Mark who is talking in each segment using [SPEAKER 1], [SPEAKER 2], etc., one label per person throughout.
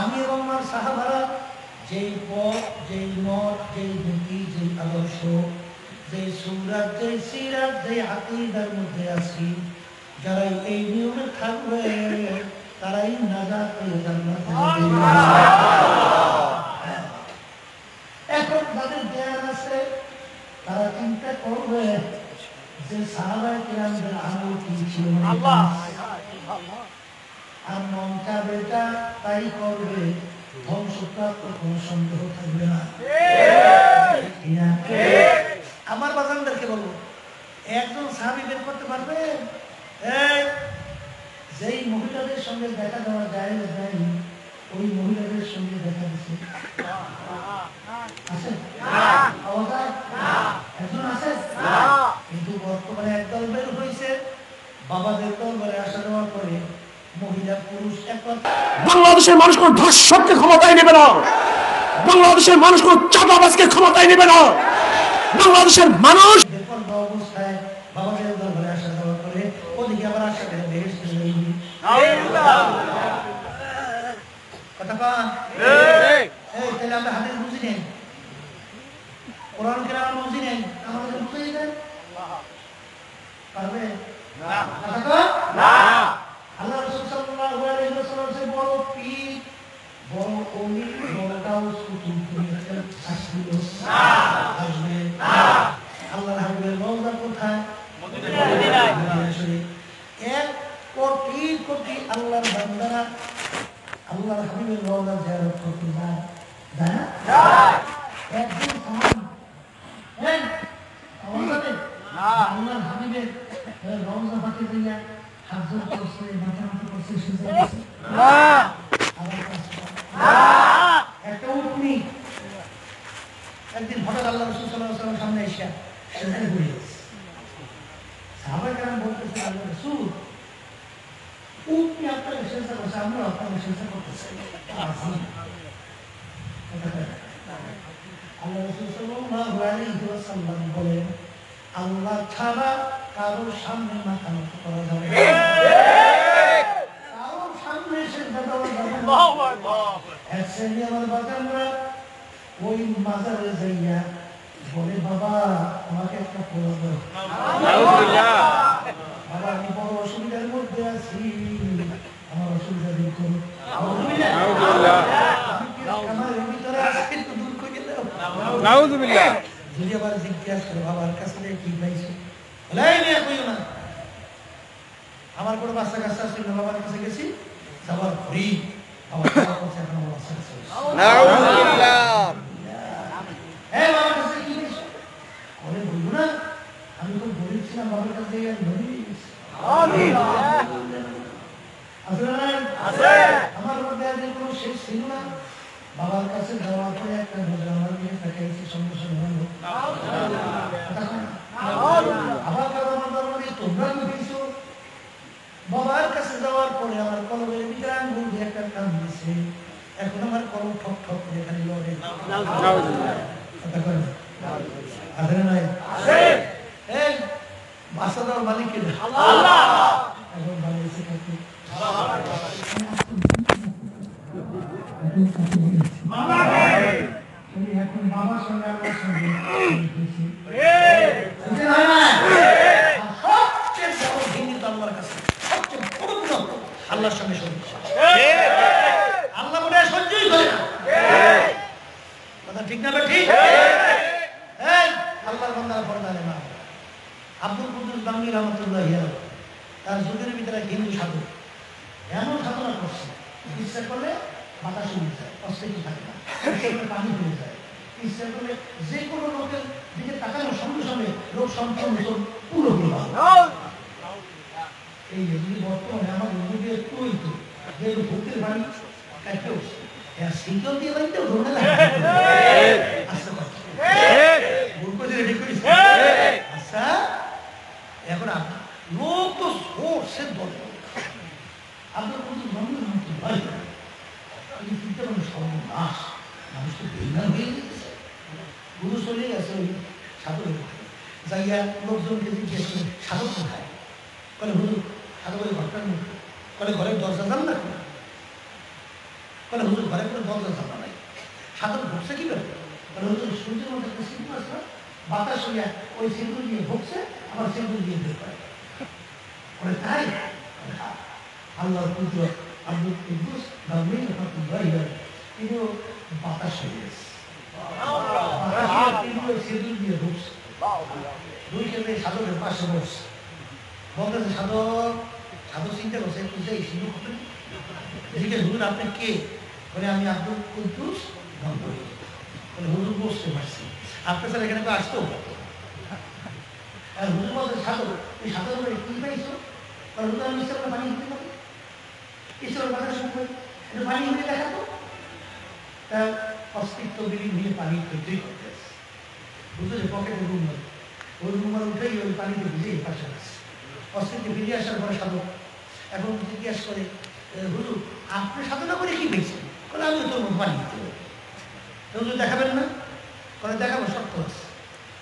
[SPEAKER 1] আমি এবং আমার সাহাবারা যেই পথ, যেই মত, যেই নীতি, যেই আদর্শ, যেই সুরাত, যেই সিরাত, যেই আকীদার মধ্যে আছি, যারা এই নিয়মে থাকবে তারাই নাজাত পেয়ে জান্নাতে যাবে। এখন তাদের জ্ঞান আছে, তারা চিন্তা করবে যে সাহাবায়ে কিরামদের আমল কি ছিল, আর মন চাবে তাই করবে, ধ্বংসপ্রাপ্ত কোনো সন্দেহ থাকবে না। আমার বাজানদেরকে বলবো, একজন সাহাবী বের করতে পারবে যেই মহিলাদের সঙ্গে দেখা দেওয়া যায় নাই, ওই মহিলাদের সঙ্গে দেখা দিচ্ছে আছে? একজন আছে? কিন্তু বর্তমানে একদল বের হয়েছে, বাবাদের দরবারে আসা দেওয়ার পরে মহিলা পুরুষ
[SPEAKER 2] বাংলাদেশের মানুষ কোন ধর্ষককে ক্ষমতায় নেবে না, বাংলাদেশের মানুষ কোন চাঁদাবাজকে ক্ষমতায় নেবে না। বাংলাদেশের মানুষ
[SPEAKER 1] অবস্থায় বাবাদের দরবারে আসা দেওয়ার পরে ওদিকে আবার আসা দেওয়া বেহেশত কথা পান। তাহলে আমরা হাদিস বুঝি নেই, কোরআন কেরাম বুঝি নেই, আমাদের বুঝাই দেন পারবে না। আল্লাহ রাসূল সাল্লাল্লাহু আলাইহি ওয়াসাল্লাম বড় পীর, বড় ওলি, বড় গাউস কুতুব দুনিয়াতে আসছিল না, আসবে না। আল্লাহর হাবিবের রওজা কোথায়? মদিনায়। এক কোটি কোটি আল্লাহর বান্দারা আল্লাহর হাবিবের রওজা জিয়ারত করতে যায়, যায় না? একদিন সাহাবী আল্লাহর হাবিবের রওজা পাকে দিয়া হাত করছে, মাথা করছে, সিজদা করছে একটা উটনি একদিন হঠাৎ আল্লাহ রাসূল সাল্লাল্লাহু আলাইহি ওয়াসাল্লাম সামনে এসে সেখানে ঘুরে গেছে। সাহাবায়ে কেরাম বলতেছে, আল্লাহ রাসূল উটনি আপনাকে সিজদা করছে, আমরা আপনাকে সিজদা করতেছি। আল্লাহ রাসূল সাল্লাল্লাহু আলাইহি ওয়াসাল্লাম বলেন, আল্লাহ ছাড়া কারোর সামনে মাথা নত করা যাবে না, কারোর সামনে সিজদা দেওয়া যাবে না। এক শ্রেণী আমার বাজানরা ওই মাজারে যাইয়া বলে, বাবা আমাকে একটা ফল দাও, বাবা আমি বড় অসুবিধার মধ্যে আছি, আমার অসুবিধা দূর করো, আমার ভিতরে আছে একটু দূর করে দাও। যদি আবার জিজ্ঞাসা করো বাবার কাছে কি পাইছো, না আমার কোনো বাচ্চা কাছে আসছিল না, বাবার কাছে গেছি, যাবার ঘুরি আমার করছে, এখন আমার বাচ্চা কাছে বলবো না, আমি তো বলেছিলাম বাবার কাছে আমার মধ্যে কোনো শেষ ছিল না। বাবার কাছে যাওয়ার পরে একটা নজর আমার দিকে তাকাইছি, সঙ্গে সঙ্গে আবার তোমরা বুঝেছো। বাবার কাছে যাওয়ার পরে আমার কলমের ভিতরে আঙ্গুল দিয়ে একটা কান দিয়েছে, এখন আমার কলম ঠক ঠক করে খালি লড়ে। বাসা দেওয়ার মালিক কে? এখন বানিয়েছে কাকে? এখন বাবার সঙ্গে আমার সঙ্গে সবচেয়ে বড় ঘৃণিত আল্লাহর কাছে, সবচেয়ে বড় বিরক্ত আল্লাহর সঙ্গে সঙ্গে আল্লাহ মনে হয় সহ্যই করে না। কথা ঠিক না? ঠিক। আল্লাহর বান্দারা পর্দা দেয় না। আব্দুল কুদ্দুস বাংলি রহমতুল্লাহ তার যুগের ভিতরে হিন্দু সাধু এমন সাধনা করছে, ইচ্ছা করলে বাতাস উঠে যায়, অস্তিত্ব থাকে না, পানি হয়ে যায়, ইচ্ছা করলে যে কোনো লোকের দিকে তাকানোর সঙ্গে সঙ্গে লোক সম্পূর্ণ পুরোপুরি এই যদি বর্তমানে আমার নদী একটু হইতো যে ভূতের বাড়ি কাটেও শীতল দিয়ে বাড়িতেও ধরে আচ্ছা এখন লোক তো সে দলে আপনার কিন্তু চিন্তা করেন সর্বনাশ, মানুষ তো বেইমান হয়ে গেছে, গুরু চলে গেছে ওই সাধকের যাইয়া লোকজনকে জিজ্ঞেস করে সাধক কোথায়, বলে হুজুর সাধকের ঘরটার মুখ, বলে ঘরের দরজা জান না, বলে হুজুর ঘরে কোনো দরজা জানলা নাই, সাধন ঢুকছে কি করে? বলে হুজুর সূর্যের মধ্যে একটা সিঁদুর আছে না, বাতাস হইয়া ওই সিঁদুর দিয়ে ঢুকছে, আবার সিঁদুর দিয়ে বের করে। বলে তাই? আল্লাহর পুত্র আব্দুল কুদ্দুস গামী রহমাতুল্লাহ তিনি বাতাস হয়ে গেছে, সিঁদুর দিয়ে ঢুকছে। দুই ক্ষেত্রে সাধকের পাশে বসছে, বলতেছে সাধক, সাধক চিন্তা করছে এই সিঁদুর করবেন, এদিকে হুজুর আপনি কে? বলে আমি আব্দুল কুদ্দুস গামী। বলে হুজুর বসতে পারছি, আপনার স্যার এখানে আসতেও পারতো। আর হুজুর বলতে সাধক, তুই সাধক কি পাইছো? বলে হুজুর আমি ইচ্ছা করে পানি দিতে পারি, ঈশ্বরের কথা শুনবে, একটু পানি হয়ে দেখাতো। তার অস্তিত্ব বিলীন হয়ে পানি তৈরি করতে আসছে। হুজুরের পকেটে রুমাল, ওই রুমাল উঠেই ওই পানিতে ভিজে পাশে আসছে। অস্তিত্বে ফিরে আসার পরে সাধক এখন জিজ্ঞাসা করে, হুজুর আপনি সাধনা করে কি পেয়েছেন? বলে আমি তোর মতো পানি দিতে পারি। হুজুর দেখাবেন না? বলে দেখাবো, শক্ত আছে।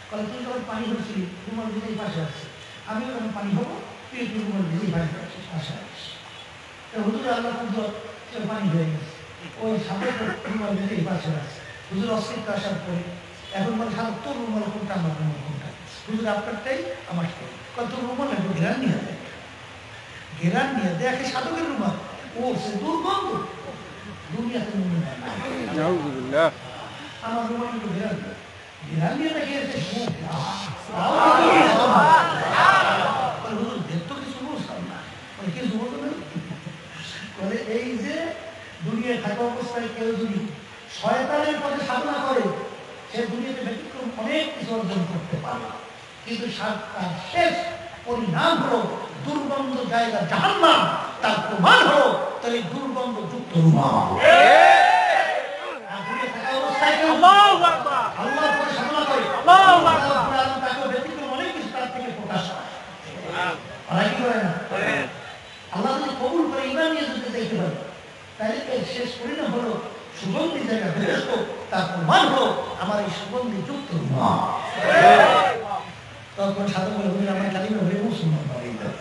[SPEAKER 1] বলে তুই যখন পানি হচ্ছিলি রুমাল ভিজেই পাশে আসছে, আমিও যখন পানি হবো তুই একটু রুমাল ভিজেই পানি পাশে আসছিস। হুজুর আল্লাহ পুজো পানি হয়ে গেছে, ওই সাধক রুমাল ভিজেই পাশে আসছে। হুজুর অস্তিত্ব আসার পরে এখন বলে সাধক তোর রুমাল কোনটা, আমার রুমাল কোনটা? হুজুর আপনারটাই আমারটাই। কত রুমাল একটু ঘেরান নিয়ে দেয়, ঘেরান নিয়ে দেখে সাধকের রুমাল, ও সে দুর্গন্ধ, দুনিয়াতে মনে নেয় না। আমার রুমাল একটু ঘেরান দেয়, ঘেরান নিয়ে দেখে হুজুর দেখতো কিছু বুঝতাম না, কিছু বলতো না। বলে এই যে দুনিয়ায় থাকা অবস্থায় কেউ যদি শয়তানের পথে সাধনা করে, সে দুনিয়াতে ব্যতিক্রম অনেক কিছু অর্জন করতে পারে, কিন্তু শেষ পরিণাম হলো দুর্গন্ধ জায়গা জাহান্নাম। তার প্রমাণ হলো তার এই দুর্গন্ধ যুক্ত রুমাল। আল্লাহর পথে সাধনা করে তাকে ব্যতিক্রম অনেক কিছু তার থেকে প্রকাশ হয়। ওরা কি করে না? আল্লাহ যদি কবুল করে ইমান নিয়ে যদি দেখতে পারে, তাহলে এর শেষ পরিণাম হলো সুগন্ধি জায়গা বেরোত, তার প্রমাণ হলো আমার এই সুগন্ধি যুক্ত রুমাল। তখন সাধক বলে হুজুর আমার কালিমা হয়ে মুসলমান হয়ে যাবে।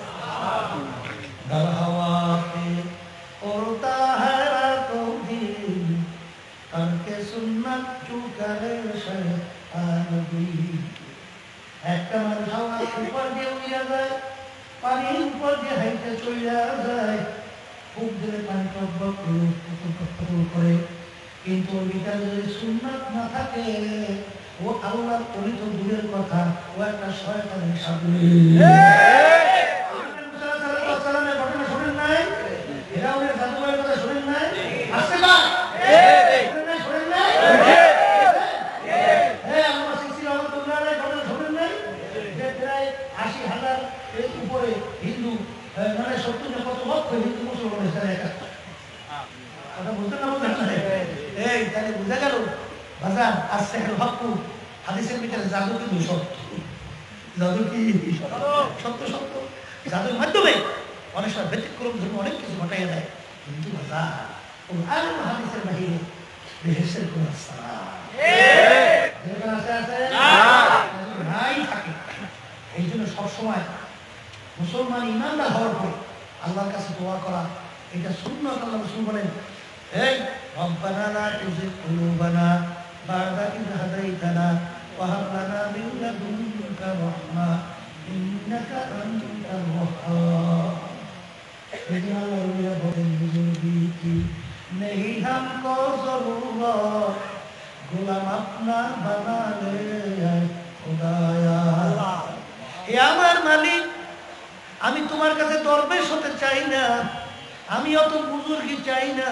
[SPEAKER 1] দর হাওয়াতে উড়তা है रातों दिन, करके सुन्नत चुकारे शैतान भी। একটা মানুষ হাওয়ার উপর দিয়ে উড়িয়া যায়, পানির উপর দিয়ে হাইটে চলিয়া যায়, খুব ধরে পানি টকবক করে, কিন্তু ওর ভিতরে যদি সুন্নাত না থাকে, ও আল্লাহর ওলি তো দূরের কথা, ও একটা শয়তানের সাবলি। ঘটনা শোনেন নাই? ফেরাউনের জাদুঘরের কথা শোনেন নাই? আসতে পার শোনেন নাই? আল্লাহ সিসি রহমতুল্লাহ ঘটনা শোনেন নাই? যে প্রায় ৮০,০০০ এর উপরে হিন্দু, মানে ৭০ না কত লক্ষ হিন্দু মুসলমান কথা বলতে না বলতেন না? এই তাহলে বোঝা গেল বাজার আসছে হকু হাদিসের ভিতরে জাদু কিন্তু সত্য, জাদু কি সত্য সত্য, জাদুর মাধ্যমে অনেক সময় ব্যতিক্রম ধর্ম অনেক কিছু ঘটাইয়া দেয়, কিন্তু বাজার হাদিসের বাহিরে বেহেশের কোন রাস্তা নাই থাকে। এই জন্য সবসময় মুসলমান ইমানদার হওয়ার পরে আল্লাহর কাছে দোয়া করা, এটা সুন্নাত। আল্লাহ রাসূল বলেন, এই রব্বানা লা তুযিগ কুলুবানা বা'দা ইয হাদাইতানা ওয়া হাব লানা মিন লাদুনকা রাহমা ইন্নাকা আনতাল ওয়াহ্হাব। এই আল্লাহর ওলিরা বলেন, বুজুর্গি কি নেহি হামকো জরুরত, গোলাম আপনা বানা লে খোদায়া। হে আমার মালিক, আমি তোমার কাছে দরবেশ হতে চাই না, আমি অত বুজুর্গি চাই না,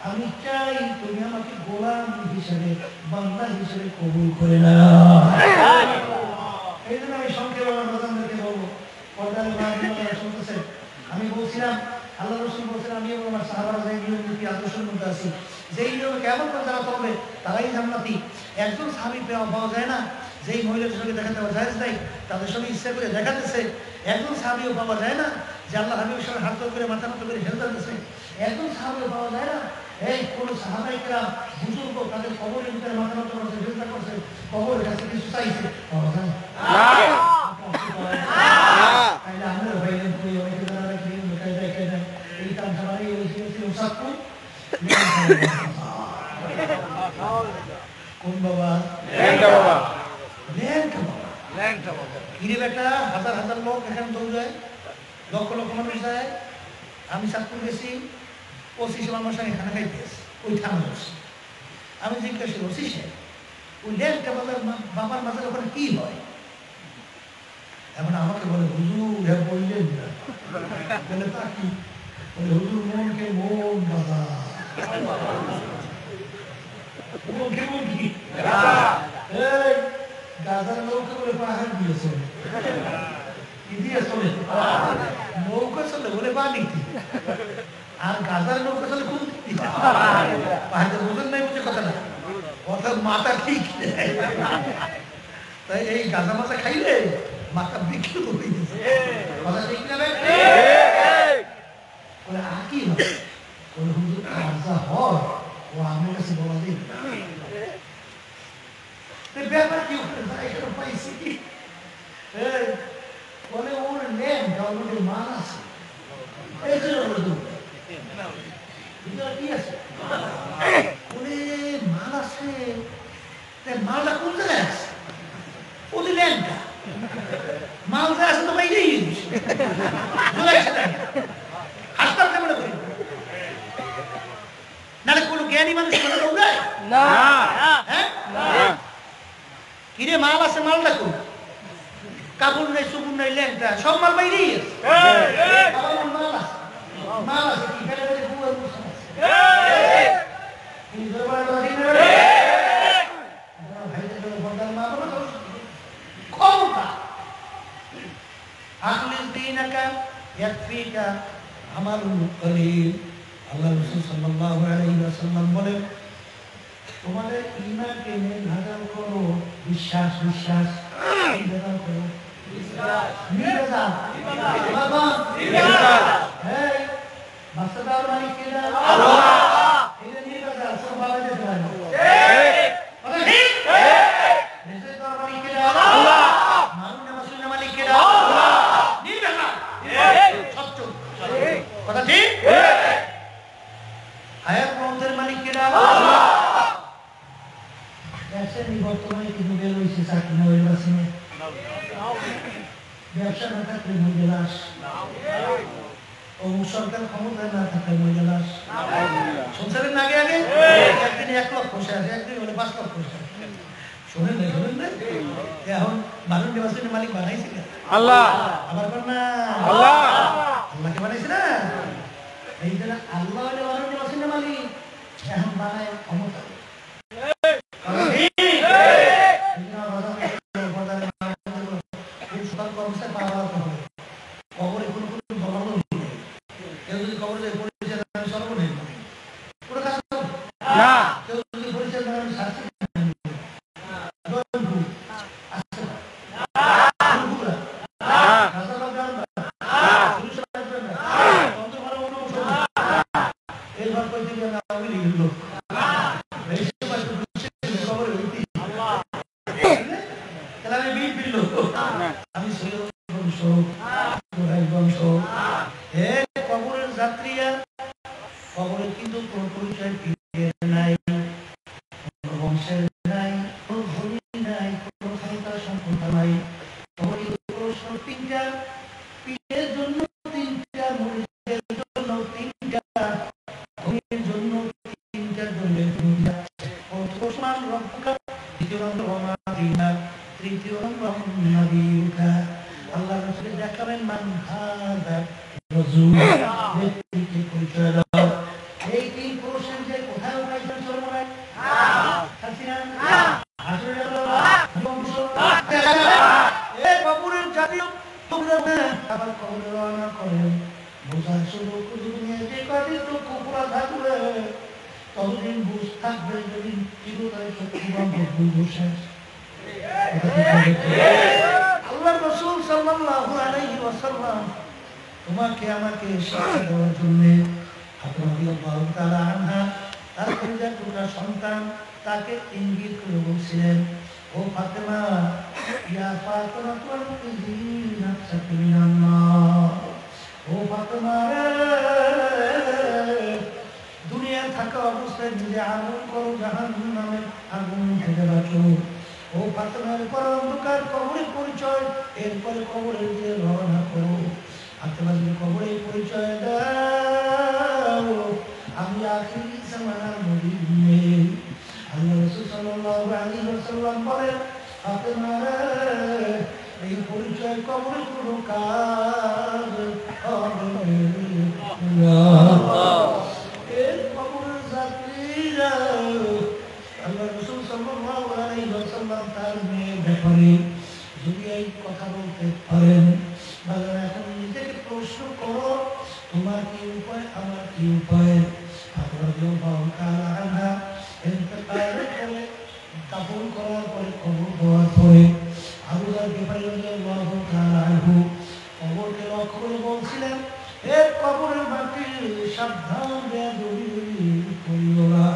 [SPEAKER 1] আমি চাই তুমি আমাকে গোলাম হিসেবে, বান্দা হিসেবে কবুল করে নাও। এই জন্য আমি সংক্ষেপে আমার প্রধানদেরকে বলবো, পর্দার মাধ্যমে শুনতেছেন, আমি বলছিলাম আল্লাহ রাসূল বলছেন, আমি এবং আমার সাহাবারা যে নিয়ম নীতি আদর্শের মধ্যে আছি, যেই নিয়মে কেমন করে যারা চলবে তারাই জান্নাতি। একজন সাহাবী পাওয়া যায় না যেই মহিলাদের সঙ্গে দেখাতে পাওয়া যায় নাই, তাদের সঙ্গে ইচ্ছা করে দেখাতেছে। একজন সাহাবীও পাওয়া যায় না যে আল্লাহ হাবিবের সঙ্গে হাত করে মাথা নত করে হেলতে দিতেছে। একজন সাহাবীও পাওয়া যায় না এই কোন সাহাবাইকেরা বুজুর্গ তাদের কবরের ভিতরে মাথা নত করছে, হেলতা করছে, কবরের কাছে কিছু চাইছে, পাওয়া যায় না। তাইলে আমরা ভাইলেন কই অনেকে যারা দেখি এই কাম সবারই ওই সাকু কোন বাবা?
[SPEAKER 3] ল্যাংটা বাবা।
[SPEAKER 1] ল্যাংটা বাবা।
[SPEAKER 3] ল্যাংটা বাবা।
[SPEAKER 1] কিরে বেটা, হাজার হাজার লোক এখানে দৌড়ায়, লক্ষ লক্ষ মানুষ যায়। আমি চাঁদপুর গেছি, ওসি সাহেব আমার সঙ্গে খানা খাইতে এসে, ওই থানা ওসি। আমি জিজ্ঞাসা করি, ওসি সাহেব, ওই ল্যাংটা বাবার মাঝে ওখানে কি হয়? এখন আমাকে বলে, হুজুর হ্যাঁ বললেন না। বলে তা কি? বলে হুজুর মনকে মন বাবা। মনকে মন কি? এই গাজার নৌকা বলে পাহাড় দিয়ে চলে, কি দিয়ে চলে? নৌকা চলে বলে বালিতে, আর গাজার নৌকা চলে কোন দিক দিয়ে? পাহাড়ে বুঝেন নাই বুঝে কথা না, কথা মাথা ঠিক নেই। তাই এই গাজা মাথা খাইলে মাথা বিক্ষিপ্ত হয়ে গেছে, কথা ঠিক না? বলে আর কি হয়? বলে হুজুর গাজা হয়, ও আমার কাছে বলা দিন। ব্যাপার কি পাইছি কি? বলে ওর নেন আমাদের মান আছে, এই জন্য কি আছে? বলে মাল আছে, মালটা কোন জায়গায় আছে? ওদের ল্যাংটা মাল যা আছে তো বাইরেই হাসপাতাল কেমন করি? নাহলে কোনো জ্ঞানী মানুষ দৌড়ায়
[SPEAKER 3] না।
[SPEAKER 1] হ্যাঁ? কিরে মাল আছে, মালটা কোন? কাপড় নাই, চুপুর নাই, ল্যাংটা সব মাল বাইরেই আছে। মাল আছে, মাল আছে কি ফেলে ফেলে বুয়ার বসে আছে। ক্ষমতা আখলিস দীনাকা ইয়াকফিকা আমালুন কলিল। আল্লাহ রাসূল সাল্লাল্লাহু আলাইহি ওয়াসাল্লাম বলেন, তোমাদের ঈমানকে নির্ধারণ করো, বিশ্বাস বিশ্বাস নির্ধারণ করো, নির্ধারণ এই মাসদার মালিক কে? আল্লাহ। এই নির্ধারণ সব বাবাতে দেয় ঠিক কথা ঠিক নির্ধারণ মালিক কে? আল্লাহ। মানুষ মাসুল মালিক কে? আল্লাহ। নির্ধারণ সত্য কথা ঠিক হায়াত মৌতের মালিক কে? আল্লাহ। বর্তমানে কিন্তু বের হয়েছে চাকরি না হইল আছে, ব্যবসা না থাকলে মহিলা লাশ, সরকার ক্ষমতায় না থাকলে মহিলা লাশ। শুনছিলেন আগে আগে একদিন 1 লক্ষ শেষ, একদিন হলে 5 লক্ষ শেষ। শোনেন না, শোনেন না, এখন মানুষ নির্বাচনের মালিক বানাইছে
[SPEAKER 3] আল্লাহ।
[SPEAKER 1] আবার না
[SPEAKER 3] আল্লাহ,
[SPEAKER 1] আল্লাহকে বানাইছে না? এই জন্য আল্লাহ মানুষ নির্বাচনের মালিক, এখন বানায় ক্ষমতা। আল্লাহর রাসূল সাল্লাল্লাহু আলাইহি ওয়াসাল্লাম তোমাকে আমাকে শিক্ষা দেওয়ার জন্য রাদিয়াল্লাহু তাআলা আনহা তার কলিজার টুকরা সন্তান তাকে ইঙ্গিত করে বলছিলেন, ও ফাতেমা, ইয়া ফাতেমা তুনকিজি নাফসাকা মিনান্নার, ও ফাতেমা দুনিয়া থাকা অবস্থায় নিজে আগুন করো, জাহান্নামের আগুন থেকে বাঁচো। ও ফাতেমার পর অন্ধকার কবরের পরিচয়, এরপরে কবরের দিয়ে রওনা করো। ফাতেমা যদি কবরের পরিচয় দাও, আমি আখিরি জামানার নবীর মেয়ে। আল্লাহ রাসূল সাল্লাল্লাহু আলাইহি ওয়াসাল্লাম বলেন, ফাতেমা এই পরিচয় কবরে কোনো কাজ হবে না। এর কবরের যাত্রীরা আল্লাহ রাসূল সাল্লাল্লাহু আলাইহি ওয়াসাল্লাম তার মেয়ের ব্যাপারে যদি এই কথা বলতে পারেন, বাজার এখন নিজেকে প্রশ্ন করো, তোমার কি উপায়, আমার কি উপায়? দাফন করার পরে, কবর দেওয়ার পরে আবু যার ব্যাপারে কবরকে লক্ষ্য করে বলছিলেন, এর কবরের মাটি সাবধান করিও না।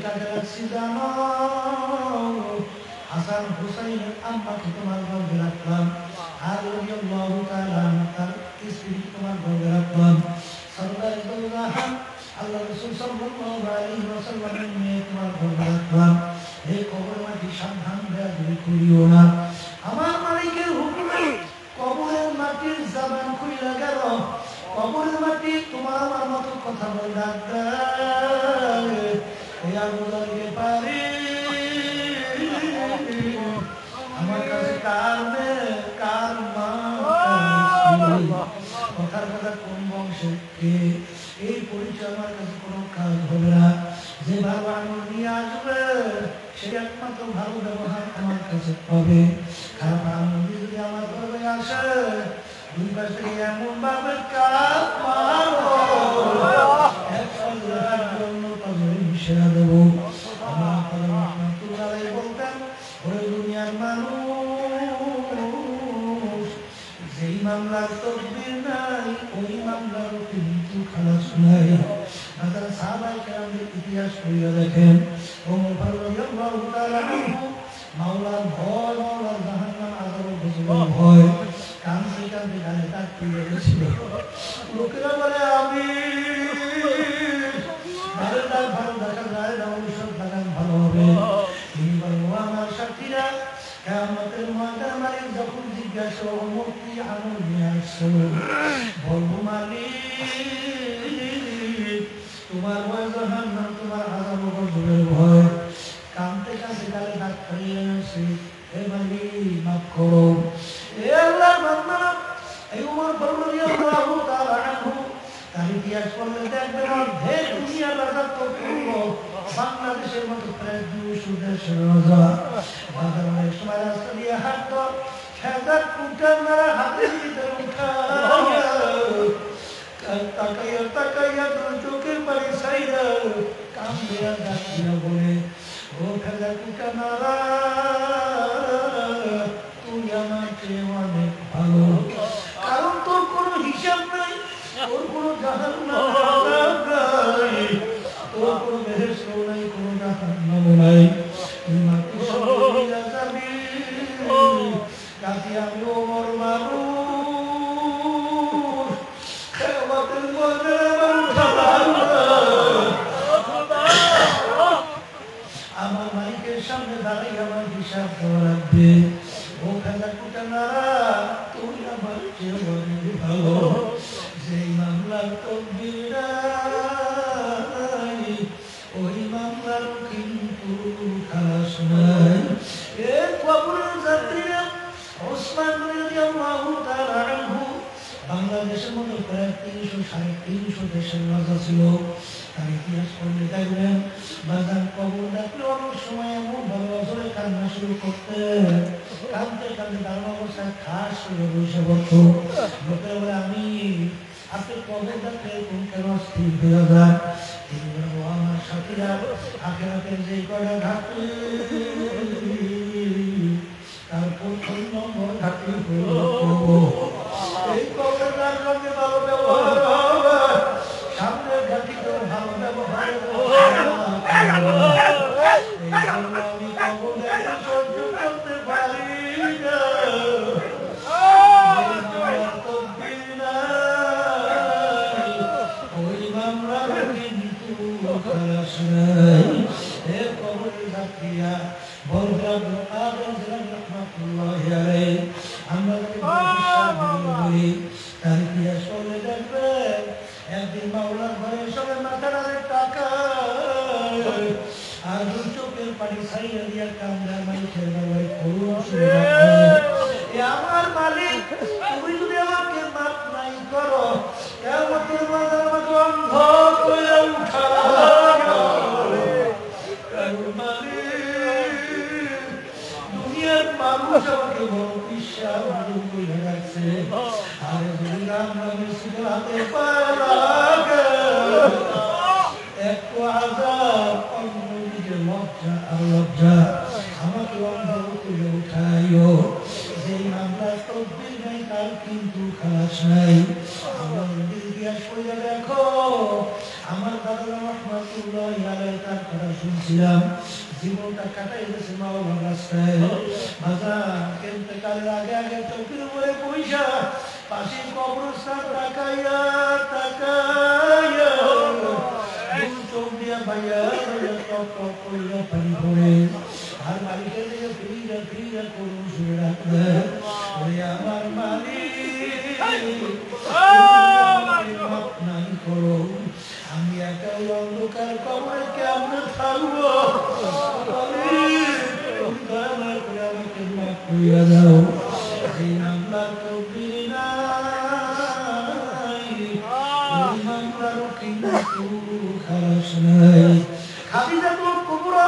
[SPEAKER 1] কাজে রাখছি জানো, হাসান হুসাইনের আম্মাকে তোমার গর্বে রাখলাম, আর তার স্ত্রী তোমার গর্বে রাখলাম। আল্লাহ রাসূল সাল্লাল্লাহু আলাইহি ওয়াসাল্লামের মেয়ে তোমার গর্বে রাখলাম। এই কবরের মাটি সাবধান করিও না। আমার মালিকের হুকুমে কবরের মাটির জবান খুইলা গেল। কবরের মাটি তোমার আমার মতো কথা বলে ডাক্তার, পারি আমার কাছে কার মেয়ে, কার মা, কথার কথা কোন বংশের কে, এই পরিচয় আমার কাছে কোনো কাজ হবে না। যে ভালো আঙুল নিয়ে আসবে সে একমাত্র ভালো ব্যবহার আমার কাছে পাবে। খারাপ আঙুল যদি আমার ঘরে আসে, দুই পাশ থেকে এমন ভাবে কাজ মারবো, জন্য তাদের মিশিয়ে দেবো। আমার বলতেন, ওরে দুনিয়ার মানুষ, যেই মামলার তদবির নাই ওই মামলার কিন্তু খালাস নাই। আপনারা সাহাবায়ে কেরামদের ইতিহাস পড়িয়া দেখেন, ওমর ফারুক রাদিয়াল্লাহু তাআলা আনহু মাওলার ভয়, মাওলার জাহান্নাম আযাবের ভয়, কাঁদতে কাঁদতে গালে দাগ পড়ে গেছিল। লোকেরা বলে, আমি গালের দাগ ভালো দেখা যায় না, ঔষধ লাগান ভালো হবে। তিনি বলেন, ও আমার সাথীরা, কিয়ামতের ময়দানে মালিক যখন জিজ্ঞাসা করবে কি আমল নিয়ে আসছো, বলবো মালিক তোমার ভয় জাহান্নাম, তোমার আযাব ও গজবের ভয়। কাঁদতে কাঁদতে গালে দাগ পড়ে গেছে, হে মালিক মাফ করো। এ আল্লাহর বান্দারা, এই ওমর ফারুক রাদিয়াল্লাহু তাআলা আনহু তার ইতিহাস পড়লে দেখবেন অর্ধেক দুনিয়ার রাজত্ব করলো বাংলাদেশের মতো প্রায় 200 দেশের রাজা। বাজারের সময় রাস্তা দিয়ে হাঁটতো, খেজার কুটার মারা হাতের ভিতরে উঠা তাকাইয়া তাকাইয়া চোখের পানি সাইরা কান্দে আর ডাকিয়া বলে, ও খেজার কুটা মারা, তুই আমার চেয়ে অনেক ভালো, কারণ তোর কোনো হিসাব নাই, তোর কোনো জাহান্নাম নাই, তোর কোনো বেহেশত নাই, কোনো জাহান্নাম নাই, তুই মাটি সরিয়া যাবি। কাজে আমি ওমর মানুষ, কিয়ামতের আমার মালিকের সামনে দাঁড়িয়ে আমার হিসাব দেওয়া লাগবে। ও খেলা কুটা না, তুই আমার চেয়ে অনেক ভালো, যেই মামলার তদবির নাই ওই মামলার কিন্তু খালাস নাই। এর কবরের যাত্রীরা ওসমান রাদিয়াল্লাহু তাআলা আনহু বাংলাদেশের মতো প্রায় 300-350 দেশের রাজা ছিল। তার ইতিহাস পড়লে দেখবেন বাজার কবর ডাকলে অনেক সময় এমন ভাবে অজরে কান্না শুরু করতে, কাঁদতে কাঁদতে দাঁড়ানো অবস্থায় খাস করে বসে পড়ত। লোকেরা বলে, আমি আপনি কবর ডাকলে কোন কেন স্থির হয়ে যায়? তিনি বলবো, আমার সাথীরা আখেরাতের যে কয়টা ঘাটতি, তার প্রথম নম্বর ঘাটতি হলো এই কবরটার সঙ্গে ভালো ব্যবহার হবে, সামনের ঘাটি করে ভালো ব্যবহার আমি কবর সহ্য করতে পারি না। ওই মামলার কিন্তু খালাস নাই। হে কবরের যাত্রীরা, বলরা আদম জিলানী রাহমাতুল্লাহি আলাইহি, আমরা বলি তার ইতিহাস বলে দেখবেন। একদিন মাওলার ঘরে সবে মাথার টাকা আর দু চোখের পানি ছাইয়া দিয়া কান্দা মাইকের বাবাই করুন শুনে আমার মালিক, তুমি যদি আমাকে মাফ নাই করো, কিয়ামতের মাঠে আমাকে অন্ধ করে উঠাও। দুনিয়ার মানুষ আমাকে বড় বিশ্বাস করে রাখছে, আর যদি রাম নামের শিখে হাতে পালাগে একটু আজাব, অন্যদিকে লজ্জা আর লজ্জা, আমাকে অন্ধ করে উঠাইও। যেই মামলা তদবির নাই তার কিন্তু খালাস নাই। আমার ইতিহাস পড়ে দেখো, আমার দাদা রহমাতুল্লাহি আলাইহি তার কথা শুনছিলাম, জীবনটা কাটাই গেছে মাওলার রাস্তায়। বাজার ইন্তেকালের আগে আগে চোখের উপরে পয়সা, পাশে কবরস্থান তাকাইয়া তাকাইয়া চোখ দিয়া ভাইয়া টপ টপ কইরা পানি পড়ে, আর মালিকের দিকে ফিরিয়া ফিরিয়া করুন শুনে রাখবে, ওরে আমার মালিক মাফ নাই করো, আমি একাই অন্ধকার কবরে কেমনে থাকবো, আমাকে মাফ করিয়া দাও। এই মামলার তকদির নাই, এই মামলারও কিন্তু খালাস নাই। খাদিজাতুল কুবরা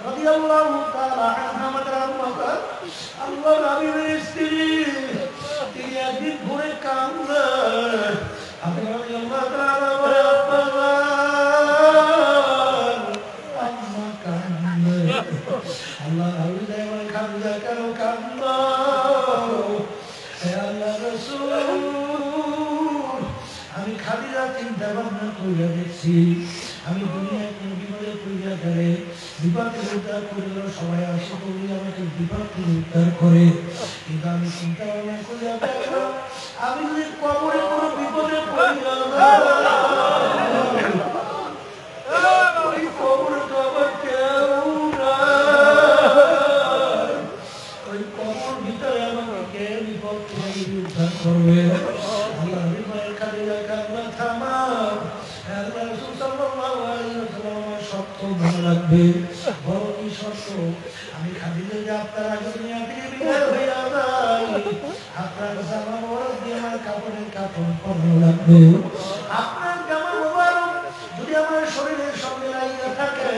[SPEAKER 1] রাদিয়াল্লাহু তাআলা আনহা মাদার মাতা, আল্লাহর হাবিবের স্ত্রী, তিনি একদিন ঘুরে কাঁদলেন। আল্লাহ রাদিয়াল্লাহু তাআলা বলে, আম্মা কাঁদলে। আল্লাহ হাবিব বলে, খাদিজা কেন কাঁদলো? হে আল্লাহর রাসূল, আমি খাদিজা চিন্তা ভাবনা কইরা দেখছি, আমি দুনিয়ায় কোন বিপদে পড়িয়া গেলে বিপদ থেকে উদ্ধার করিল, সবাই আসে বলি আমাকে বিপদ থেকে উদ্ধার করে, কিন্তু আমি চিন্তা ভাবনা করিয়া দেখলাম, আমি যদি কবরে কোনো বিপদে পড়িয়া ওই কবরে তো আবার কেউ নাই, ওই কবর ভিতরে আমাকে কে বিপদ থেকে উদ্ধার করবে? আল্লাহ বিপদের খাদিজা কান্না থামাও। আল্লাহ রাসূল সাল্লাল্লাহু আলাইহি ওয়াসাল্লাম শর্ত ভালো লাগবে, বড় কি শর্ত? আমি খাদিজা যে আপনার আগে দুনিয়া থেকে বিদায় হইয়া যাই, আপনার জামা মোবারক দিয়ে আমার কাপড়ের কাপড় পরানো লাগবে। আপনার জামা মোবারক যদি আমার শরীরের সঙ্গে লাগিয়ে থাকে,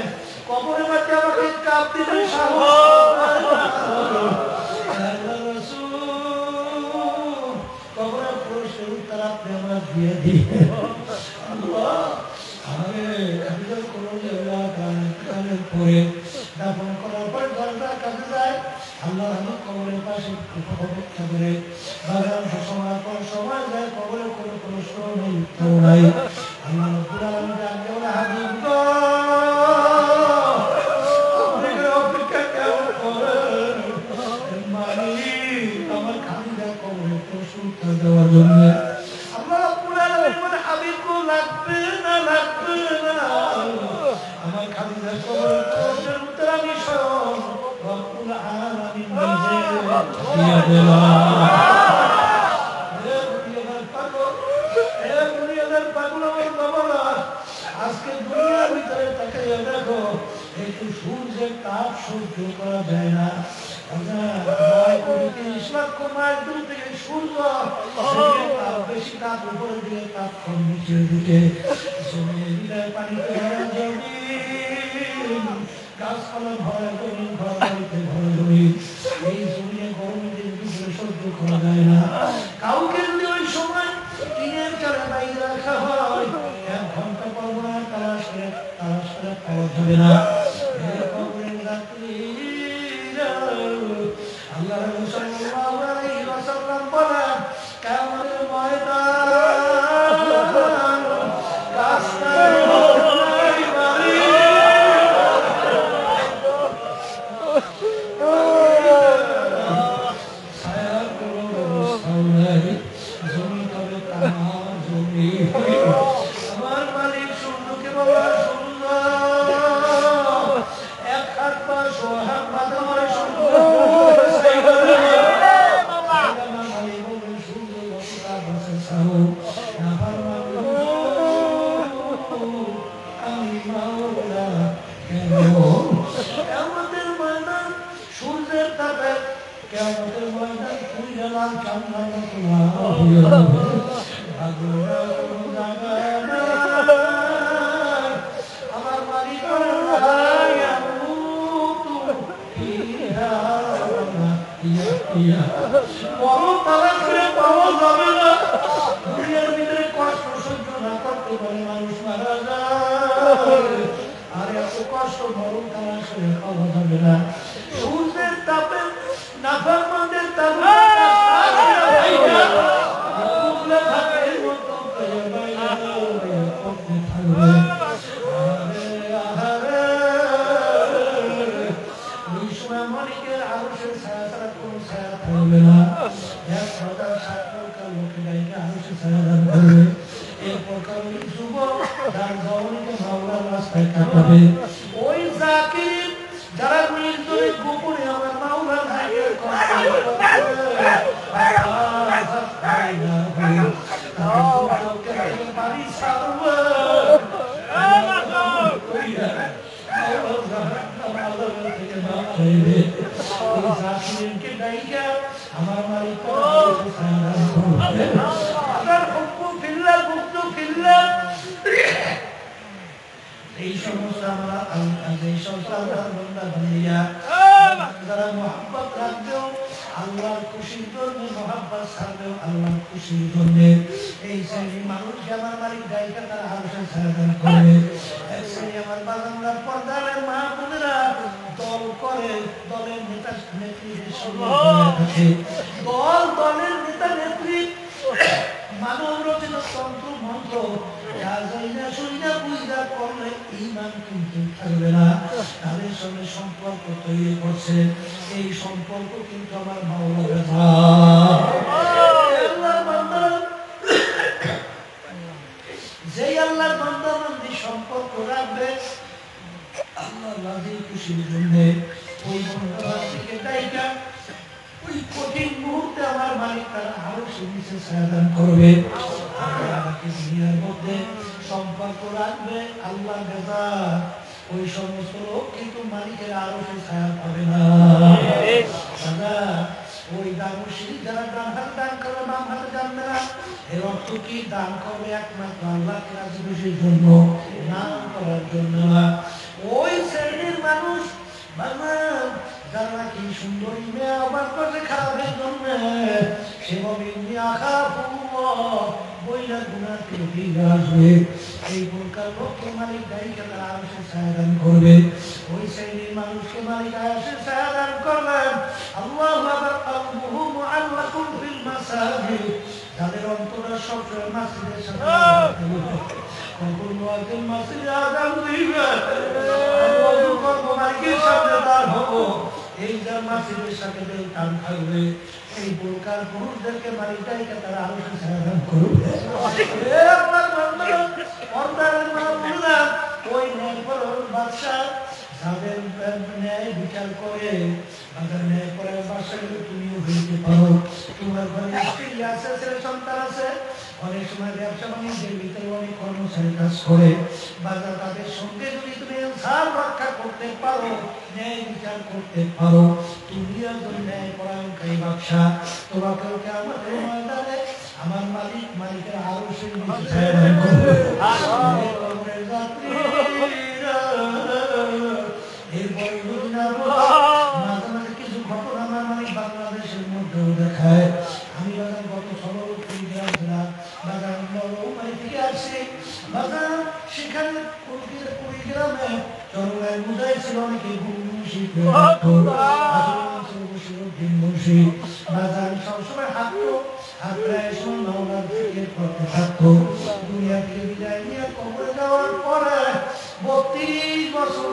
[SPEAKER 1] কবরে মাঝে আমাকে কাপ দিতে সাহস কবরে প্রশ্নের উত্তর আপনি আমার দিয়ে দিয়ে পরে দাফন করার পর দরজার কাছে যায়, আল্লাহ কবরের পাশে অপেক্ষা করে বাগান সময় পর সময় যায়, কবরের কোনো প্রশ্ন নেই, উত্তর নাই। আল্লাহ রাব্বুল আলামিন ডাকতে বলে, হাবিব গো, আপনি অপেক্ষা কেমন করেন? মালিক, আমার খাদিজা কবরের প্রশ্ন উত্তর দেওয়ার জন্য। আল্লাহ রাব্বুল আলামিন বলে, হাবিব গো, লাগবে না লাগবে না, আমার খাদিজা কবরের প্রশ্নের উত্তর আমি স্বয়ং রব্বুল আলামিন নিজে দিয়ে দিলাম। আজকে দুনিয়ার ভিতরে তাকাইয়া দেখো, একটু সূর্যের তাপ সহ্য করা যায় না। 9.30 লক্ষ মাইল দূর থেকে সূর্য, বেশি তাপ উপরের দিকে, তাপ কম নিচের দিকে, জমির পানিতে ভরা জমিন, গাছপালা ভরা জমিন, ঘর বাড়িতে ভরা জমিন, এই জমিনে গরমের দিন দুপুরে সহ্য করা যায় না। কাউকে যদি ওই সময় টিনের চালে বাইরে রাখা হয়, 1 ঘন্টা পর না তালাশ করে পাওয়া যাবে না। আল্লাহ রাসূল সাল্লাল্লাহু আলাইহি ওয়াসাল্লাম বলেন, কিয়ামতের ময়দান রাস্তায় নাই বাড়ি, ছায়া কোনো ব্যবস্থা নাই। ছাড়ো আমি মাওলা কেন আমাদের ময়দান সূর্যের তাপে কেমতের ময়দান পুইরা লাল চামড়া আমার মালিক বড় তালা করে পাওয়া যাবে না দুনিয়ার ভিতরে কষ্ট সহ্য না করতে পারে মানুষ মারা যায় আর এত কষ্ট বড় তালা করে পাওয়া যাবে না সূর্যের তাপে নাফরমানদের তাপে ওই জাকির যারা নির্দয় গোপনে আমার মাওলার হাইয়ের বাড়ি ছাড়বো আমার মালিক এই সমস্ত আমরা এই সমস্ত যারা মহাব্বত রাখবেও আল্লাহর খুশির জন্য মহাব্বত ছাড়বেও আল্লাহর খুশির জন্য এই শ্রেণীর মানুষকে আমার মালিক গায়িকা তারা আলোচনা ছাড়াদান করবে এক শ্রেণী আমার বাজানরা পর্দারের মা বোনেরা দল করে দলের নেতা নেত্রীদের সঙ্গে থাকে দল দলের নেতা নেত্রী মানব রচিত তন্ত্র মন্ত্র করলে ঈমান কিন্তু থাকবে না তাদের সঙ্গে সম্পর্ক তৈরি করছে এই সম্পর্ক কিন্তু আমার মাওলার যেই আল্লাহর বান্দা বান্দি সম্পর্ক রাখবে আল্লাহ রাজি খুশির জন্য ওই বন্ধুকে দায়িকা ওই কঠিন মুহূর্তে আমার মালিক তারা আরো সুবিধা সাহায্য করবে দুনিয়ার মধ্যে সম্পর্ক রাখবে আল্লাহ বেজা ওই সমস্ত লোক কিন্তু মালিকের আরো সে ছায়া পাবে না ওই দানশীল যারা ডান হাতে দান করবে বাম হাতে জানবে না এর অর্থ কি দান করবে একমাত্র আল্লাহকে রাজি খুশির জন্য নাম করার জন্য না ওই শ্রেণীর মানুষ যারা নাকি সুন্দরী মেয়ে আবার করে খারাপের জন্য সেভাবে বইলা গুণাতে ফিরে আসবে এই প্রকার লোককে মালিক গাড়িকে তারা আয়সে ছায়াদান করবে ওই শ্রেণীর মানুষকে মালিক আয়সে ছায়াদান করবেন আল্লাহু যাদের অন্তরা সবসময় মসজিদের সাথে কখন মসজিদে আযান দিবে মালিকের সামনে দাঁড় হবো এই যার মসজিদের সাথে টান থাকবে এই প্রকার পুরুষদেরকে মালিক গাড়িকে তারা আয়সে ছায়াদান করবে ওই বাদশাহ যাদের ন্যায় বিচার করে তাদের ন্যায় করার বাসায় তুমিও হইতে পারো তোমার ঘরে স্ত্রী আছে ছেলে সন্তান আছে অনেক সময় ব্যবসা বাণিজ্যের ভিতরে অনেক কর্মচারী কাজ করে বাজার তাদের সঙ্গে যদি তুমি ইনসাফ রক্ষা করতে পারো ন্যায় বিচার করতে পারো তুমি একজন ন্যায় পরায়ণকারী বাদশা তোমাকেও আমাদের ময়দানে আমার মালিকের আরো সেই মাঝে মাঝে কিছু ঘটনা আমার মালিক বাংলাদেশের মধ্যেও দেখায় আমি বাজার গত সবল বাজার থেকে আসছি বাজার সেখানে কুড়িগ্রামে চরমায় বুঝাই ছিল অনেকে বাজার সবসময় হাঁটতো আর প্রায় সময় মাওলার ফিকির করতে থাকতো দুনিয়া থেকে বিদায় নিয়ে কবরে যাওয়ার পরে 32 বছর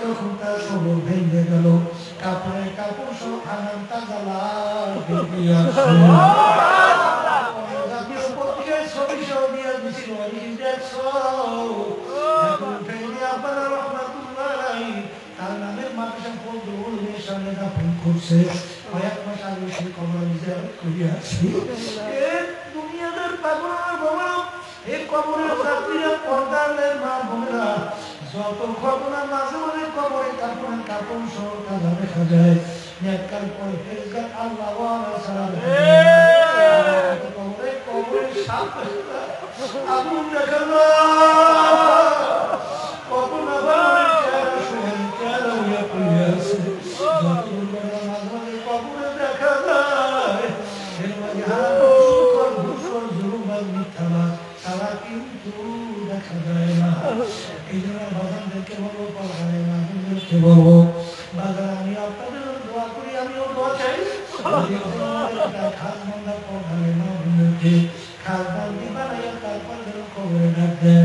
[SPEAKER 1] যখন তার কবর ভেঙে গেল কাপড়ের কাপড় সব হারাম তাজা লাল জাতীয় পত্রিকায় ছবি সহ দিয়ে দিছিল আপনারা রহমাতুল্লাহ তার নামের মাদ্রাসা পড়ল সামনে দাফন করছে কয়েক মাস আগে সেই কবর নিজের করিয়াছি এ দুনিয়াদার পাগল বাবা এই কবরের যাত্রীরা পর্দালের মা বোনেরা যত ঘটনা মাঝে মাঝে কবরে কাপড় সহ কাজা দেখা যায় নেককার পরে ফেরেশতা আল্লাহ ওয়ালা সালাম কবরের সাথে আগুন দেখা যায় কত না ভালো চেহারা শুনেন চেহারা হইয়া পড়িয়াছে যত মাঝে মাঝে কবরে দেখা যায় এর মাঝে হারাম জুলুম মিথ্যা তারা কিন্তু দেখা যায় না এই জন্য ভগবানদেরকে বলবো পড়ায় না আপনাদেরকে বলবো বাজার আমি আপনাদের দোয়া করি আমিও দোয়া চাই খাস মন্দা পড়ায় না আপনাদেরকে খাস বান্দি বানাইয়া তারপর যেন খবরে ডাক দেয়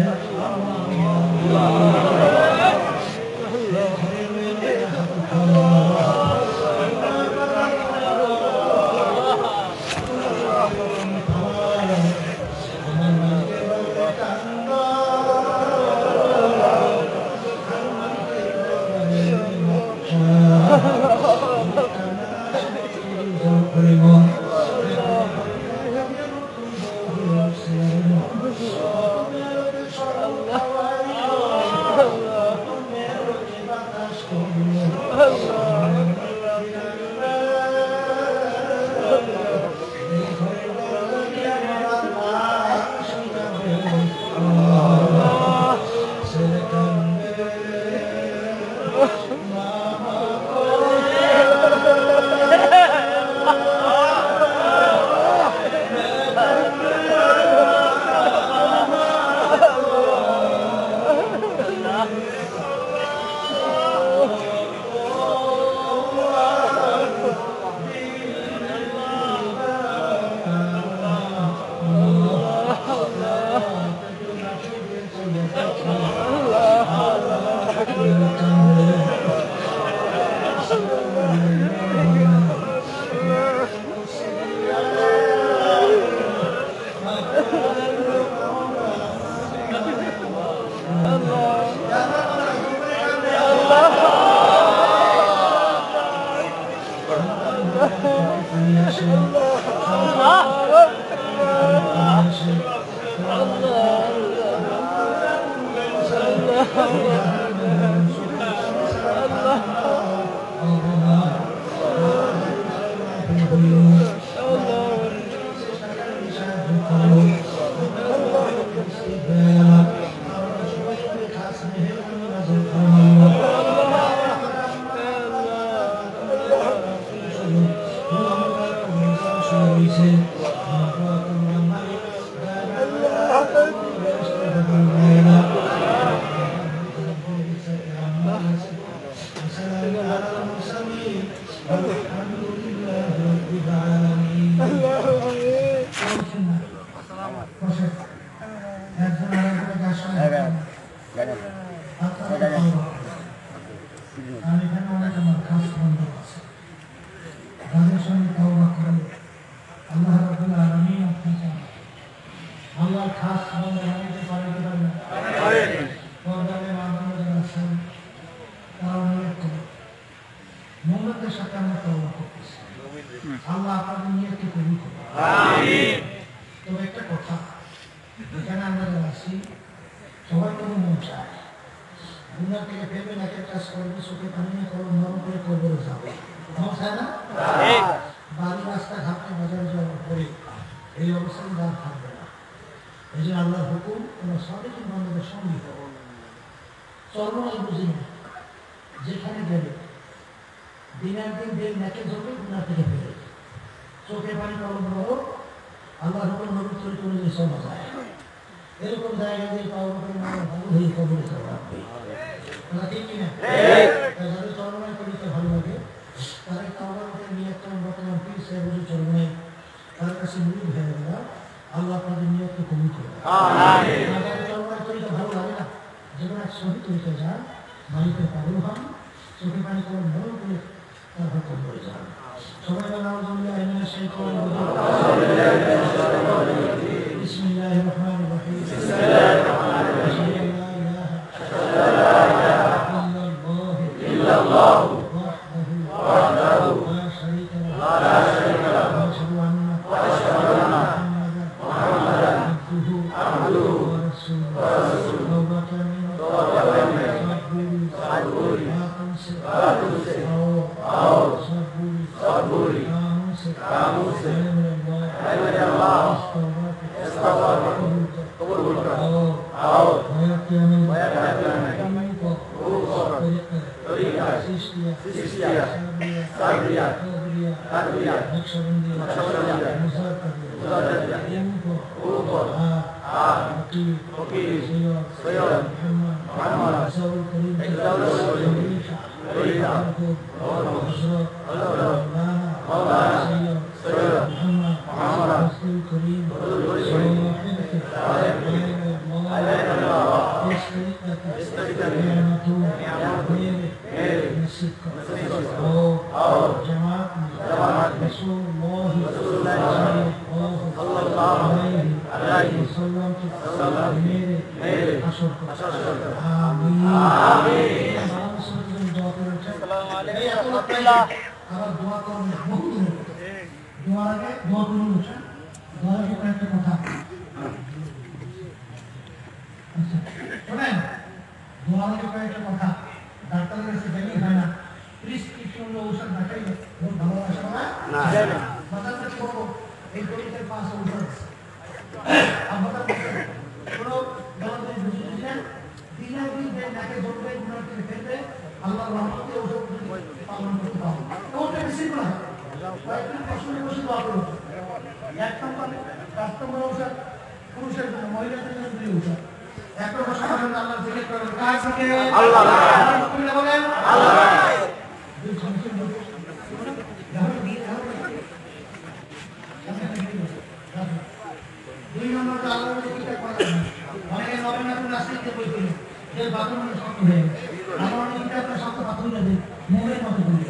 [SPEAKER 1] নকশবন্দি মুসার ফকির সৈয়দ মুহাম্মদ রাসূল করিম সৈয়দ মুহাম্মদ রাসূল করিম जमात रसूलुल्लाह सल्लल्लाहु अलैहि वसल्लम मेरे हशर को आमीन आमीन दुआ करें अस्सलाम वालेकुम আমার দোয়া করুন বহুত দোয়া আগে দোয়া করুন দোয়া কি একটা কথা আচ্ছা শুনেন দোয়া আগে একটা কথা ডাক্তারের কাছে গেলে হয় না প্রেসক্রিপশন ঔষধ দেখাই বহুত ভালো আসে না না মাথাতে ছোট এই গলিতে পাঁচ ঔষধ আমরা পুরো দলতে বুঝিয়েছেন দিনে দিন নাকে জড়বে গুনাহ থেকে ফেলবে আল্লাহর রহমতে ঔষধ পালন করতে পারবে ওটা বেশি না কয়েকদিন কষ্টে বসে দোয়া করুন এক নম্বর ঔষধ পুরুষের জন্য মহিলাদের জন্য দুই ঔষধ এক নম্বর সাধারণ আল্লাহ জিকির করেন কার থেকে আল্লাহ তুমি বলেন আল্লাহ দুই নম্বর আল্লাহ জিকির করেন অনেকে নবীনবী রাসূলকে বলতেন যে বাথরুমে শক্ত হয়ে আমার এটা আপনার শক্ত পাথর না দেন মোমের মতো করে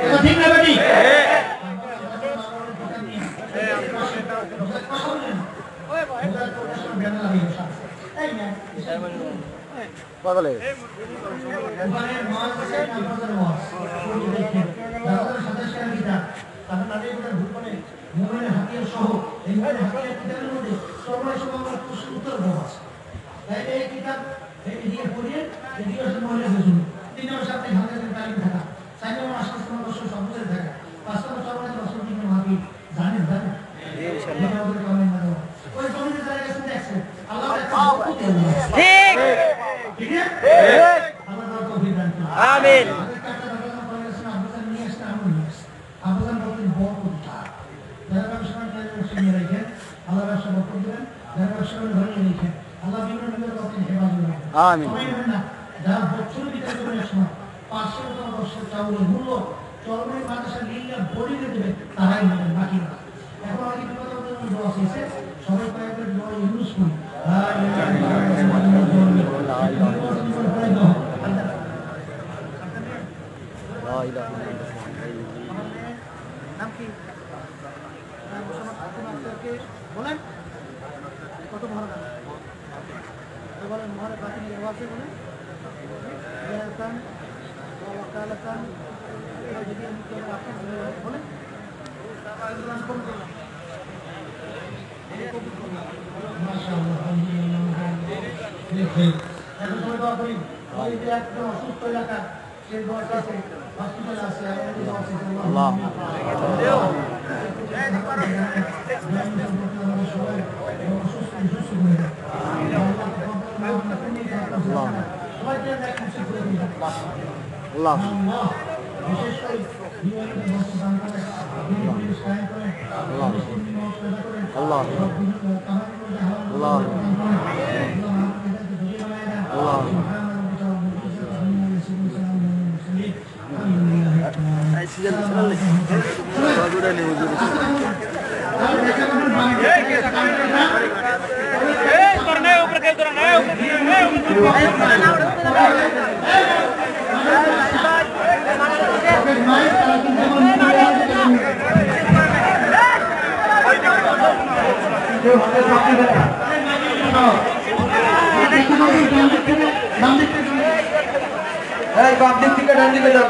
[SPEAKER 1] এটা ঠিক না বেটি
[SPEAKER 3] পাগলে
[SPEAKER 1] ওখানে মাস আছে নামাজের মাস যারা সদস্যরা কিনা তারা তাদের উপর ভূপনে মোমের হাতিয়ার সহ এই মোমের হাতিয়ার কিতাবের মধ্যে সবাই উত্তর আছে তাই এই কিতাব এই দিয়ে পড়িয়ে এদিকে আসলে মহিলাদের জন্য 3 নম্বর সাথে হাদিসের তালিম থাকা 4 নম্বর আশাস্ত বছর সবুজের থাকা 5 নম্বর সর্বদা বছর দিনের মাফি জানেন ইনশাআল্লাহ ওই জমিতে যারা গেছেন দেখছেন আল্লাহ ঠিক ঠিক আল্লাহ তৌফিক দান করুন আমিন আবুজান বলতেন বড় কথা যারা ব্যবসা শুনে রাখেন আল্লাহ ব্যবসা বরকত দিবেন যারা ব্যবসা ধরে রাখেন আল্লাহ বিভিন্ন নিবেদন করতেন হেফাজত রাখেন আমিন যারা বছর বিতার করে সময় 500 টাকা বছর চাউলের মূল্য চরমের মাদ্রাসা লিল্লা বড়িয়ে দেবে তারাই নেবেন বাকি না এখন আমি বিপদের জন্য দোয়া আছে সবাই কয়েকবার দোয়া ইউজ করি লা ইলাহা ইল্লাল্লাহ নাম কি বলেন কত ভালো নাম বলেন মহারে বাতিল আছে বলেন ইয়াতান ওয়াকালাতান যদি আমি কেউ আপনি বলেন মাশাআল্লাহ আলহামদুলিল্লাহ এখন সবাই দোয়া করি ওই যে একটা অসুস্থ এলাকা সেই দোয়া আছে হসপিটাল আছে আমাদের দোয়া আছে আল্লাহ
[SPEAKER 3] আল্লাহ
[SPEAKER 1] বিশেষ করে
[SPEAKER 3] আল্লাহ আল্লাহ আল্লাহ
[SPEAKER 1] বাম দিক থেকে ডান দিকে যান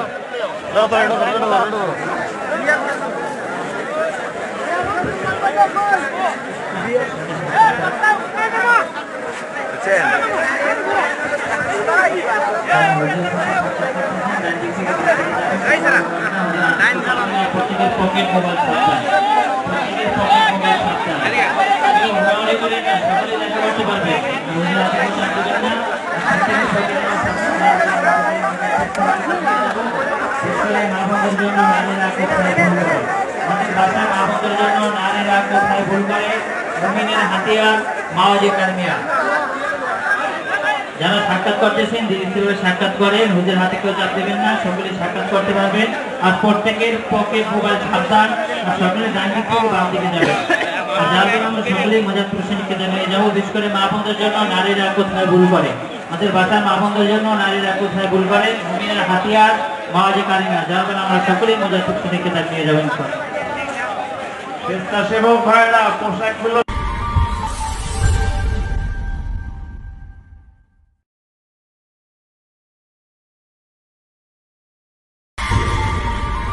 [SPEAKER 4] আমাদের ভাষায় মাহমুদের জন্য নারীরা কোথায় ভুল করে, মুমিনের হাতিয়ার মাওয়াজি কারমিয়া। যারা সাক্ষাৎ করতেছেন ধীরে সাক্ষাৎ করেন, হুজুর হাতে কেউ চাপ দেবেন না, সকলে সাক্ষাৎ করতে পারবেন। আর প্রত্যেকের পকেট মোবাইল সাবধান, আর সকলে ডান দিক থেকে বাম দিকে যাবেন। আর যার জন্য আমরা সকলেই মজার প্রশ্নকে জানিয়ে যাবো, বিশেষ করে মা বোনদের জন্য নারীরা কোথায় ভুল করে। আমাদের বাসায় মা বোনদের জন্য নারীরা কোথায় ভুল করে, মুমিনের হাতিয়ার মাওয়াজি কারমিয়া। যার জন্য আমরা সকলেই মজার প্রশ্নকে জানিয়ে যাবেন।
[SPEAKER 5] স্বেচ্ছাসেবক ভাইরা পোশাকগুলো